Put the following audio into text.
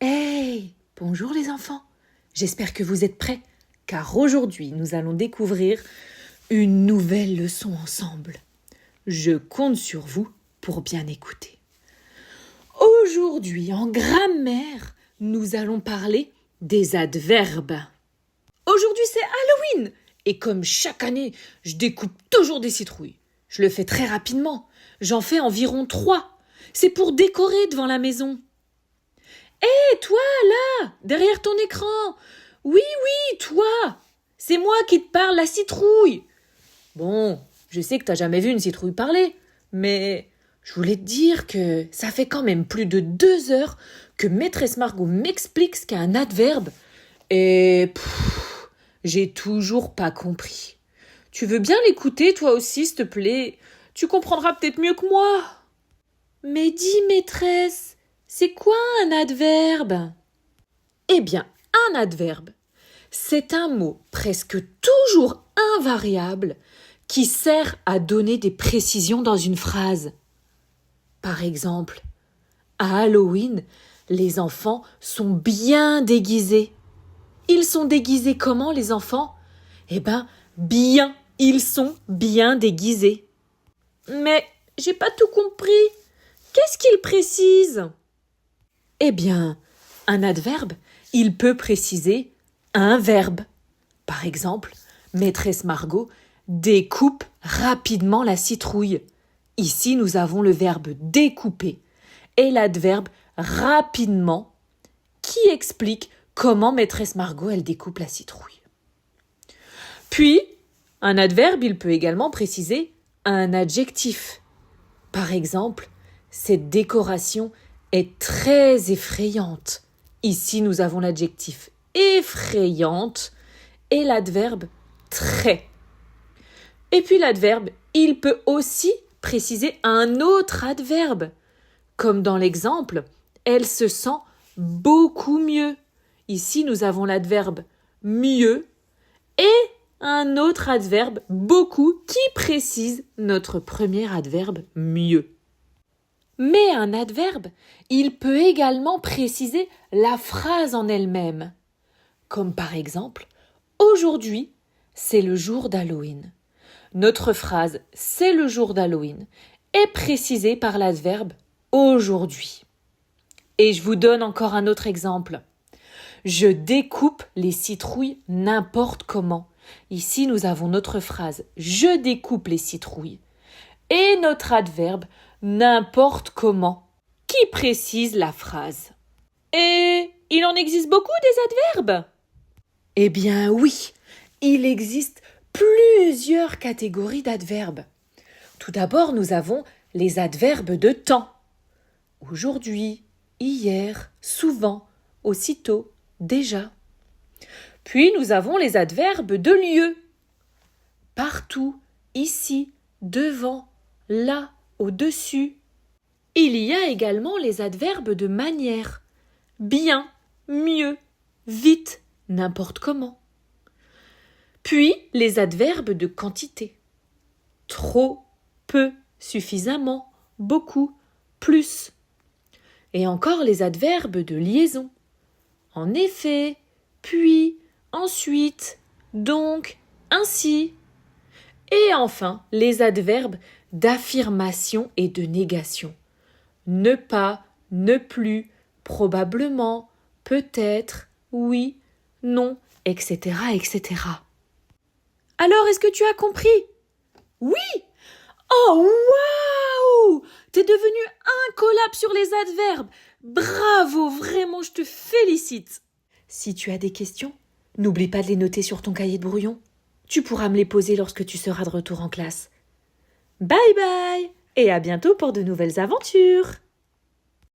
Hey, bonjour les enfants. J'espère que vous êtes prêts, car aujourd'hui nous allons découvrir une nouvelle leçon ensemble. Je compte sur vous pour bien écouter. Aujourd'hui, en grammaire, nous allons parler des adverbes. Aujourd'hui, c'est Halloween et comme chaque année, je découpe toujours des citrouilles. Je le fais très rapidement. J'en fais environ 3. C'est pour décorer devant la maison. Hé, toi, là, derrière ton écran. Oui, toi. C'est moi qui te parle, la citrouille. Bon, je sais que t'as jamais vu une citrouille parler, mais je voulais te dire que ça fait quand même plus de 2 heures que maîtresse Margot m'explique ce qu'est un adverbe et j'ai toujours pas compris. Tu veux bien l'écouter toi aussi, s'il te plaît? Tu comprendras peut-être mieux que moi. Mais dis, maîtresse, c'est quoi un adverbe? Eh bien, un adverbe, c'est un mot presque toujours invariable qui sert à donner des précisions dans une phrase. Par exemple, à Halloween, les enfants sont bien déguisés. Ils sont déguisés comment, les enfants? Eh bien, bien, ils sont bien déguisés. Mais j'ai pas tout compris. Qu'est-ce qu'il précise? Eh bien, un adverbe, il peut préciser un verbe. Par exemple, maîtresse Margot découpe rapidement la citrouille. Ici, nous avons le verbe découper et l'adverbe rapidement qui explique comment maîtresse Margot elle découpe la citrouille. Puis, un adverbe, il peut également préciser un adjectif. Par exemple, cette décoration est très effrayante. Ici, nous avons l'adjectif effrayante et l'adverbe très. Et puis l'adverbe, il peut aussi préciser un autre adverbe. Comme dans l'exemple, elle se sent beaucoup mieux. Ici, nous avons l'adverbe mieux et un autre adverbe beaucoup qui précise notre premier adverbe mieux. Mais un adverbe, il peut également préciser la phrase en elle-même. Comme par exemple, aujourd'hui, c'est le jour d'Halloween. Notre phrase « c'est le jour d'Halloween » est précisée par l'adverbe « aujourd'hui ». Et je vous donne encore un autre exemple. Je découpe les citrouilles n'importe comment. Ici, nous avons notre phrase « je découpe les citrouilles » et notre adverbe « n'importe comment » qui précise la phrase. Et il en existe beaucoup des adverbes? Eh bien oui, il existe plusieurs catégories d'adverbes. Tout d'abord, nous avons les adverbes de temps. Aujourd'hui, hier, souvent, aussitôt, déjà. Puis nous avons les adverbes de lieu. Partout, ici, devant, là, au-dessus. Il y a également les adverbes de manière. Bien, mieux, vite, n'importe comment. Puis les adverbes de quantité. Trop, peu, suffisamment, beaucoup, plus. Et encore les adverbes de liaison. En effet, puis, ensuite, donc, ainsi. Et enfin, les adverbes d'affirmation et de négation. Ne pas, ne plus, probablement, peut-être, oui, non, etc., etc. Alors, est-ce que tu as compris? Oui! Oh, waouh! T'es devenu incollable sur les adverbes. Bravo, vraiment, je te félicite. Si tu as des questions, n'oublie pas de les noter sur ton cahier de brouillon. Tu pourras me les poser lorsque tu seras de retour en classe. Bye bye et à bientôt pour de nouvelles aventures.